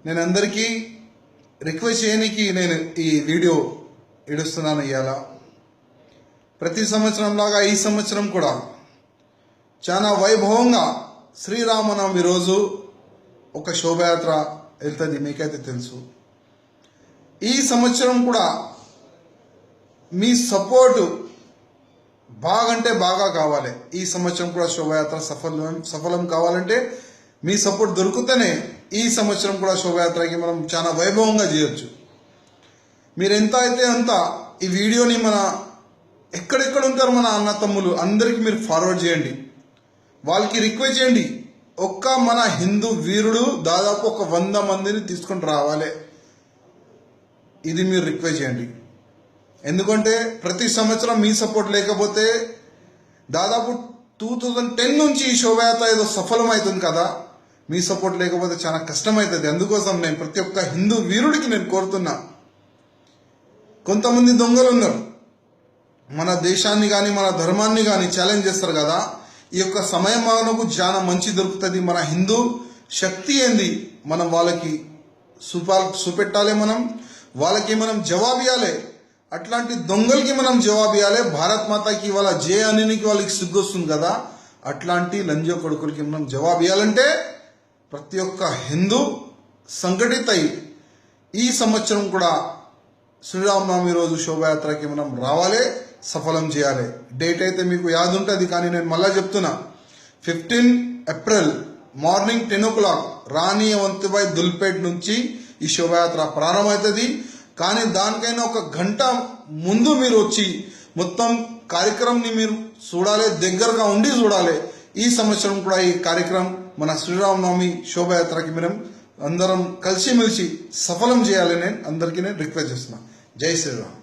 నేను అందరికీ రిక్వెస్ట్ చేయడానికి నేను ఈ వీడియో ఇడుస్తున్నాను. ఇవాళ ప్రతి సంవత్సరం లాగా ఈ సంవత్సరం కూడా చాలా వైభవంగా శ్రీరామనవమి రోజు ఒక శోభయాత్ర వెళ్తుంది, మీకైతే తెలుసు. ఈ సంవత్సరం కూడా మీ సపోర్టు బాగంటే బాగా కావాలి. ఈ సంవత్సరం కూడా శోభయాత్ర సఫలం కావాలంటే మీ సపోర్ట్ దొరికితేనే ఈ సంవత్సరం కూడా శోభయాత్రకి మనం చాలా వైభవంగా చేయొచ్చు. మీరు ఎంత అయితే అంత ఈ వీడియోని మన ఎక్కడెక్కడ ఉంటారు మన అన్న తమ్ములు అందరికీ మీరు ఫార్వర్డ్ చేయండి. వాళ్ళకి రిక్వెస్ట్ చేయండి, ఒక్క మన హిందూ వీరుడు దాదాపు ఒక 100 మందిని తీసుకొని రావాలి. ఇది మీరు రిక్వెస్ట్ చేయండి. ఎందుకంటే ప్రతి సంవత్సరం మీ సపోర్ట్ లేకపోతే దాదాపు 2010 నుంచి ఈ శోభయాత్ర ఏదో సఫలం అవుతుంది కదా. మీ సపోర్ట్ లేకపోతే చాలా కష్టమవుతుంది. అందుకోసం నేను ప్రతి ఒక్క హిందూ వీరుడికి నేను కోరుతున్నా. కొంతమంది దొంగలు ఉన్నారు, మన దేశాన్ని కానీ మన ధర్మాన్ని కానీ ఛాలెంజ్ చేస్తారు కదా. ఈ యొక్క సమయం మనకు చాలా మంచి దొరుకుతుంది. మన హిందూ శక్తి ఏంది మనం వాళ్ళకి చూపెట్టాలి. వాళ్ళకి మనం జవాబు ఇవ్వాలి. అట్లాంటి దొంగలకి మనం జవాబు ఇవ్వాలి. భారత్ మాతకి వాళ్ళ జయ అనికి వాళ్ళకి సిగ్గొస్తుంది కదా. అట్లాంటి లంజ కొడుకులకి మనం జవాబు ఇవ్వాలంటే ప్రతి ఒక్క హిందూ సంఘటిత ఈ సంవత్సరం కూడా శ్రీరామనవమి రోజు శోభయాత్రకి మనం రావాలి, సఫలం చేయాలి. డేట్ అయితే మీకు యాద్ ఉంటుంది, కానీ నేను మళ్ళా చెప్తున్నా. 15 ఏప్రిల్ మార్నింగ్ 10 o'clock రాణి అవంతిబాయి దుల్పేట్ నుంచి ఈ శోభయాత్ర ప్రారంభమవుతుంది. కానీ దానికైనా ఒక గంట ముందు మీరు వచ్చి మొత్తం కార్యక్రమంని మీరు చూడాలి, దగ్గరగా ఉండి చూడాలి. ఈ సంవత్సరం కూడా ఈ కార్యక్రమం మన శ్రీరామనవమి శోభయాత్రకి మనం అందరం కలిసిమెలిసి సఫలం చేయాలని అందరికీ నేను రిక్వెస్ట్ చేస్తున్నా. జై శ్రీరామ్.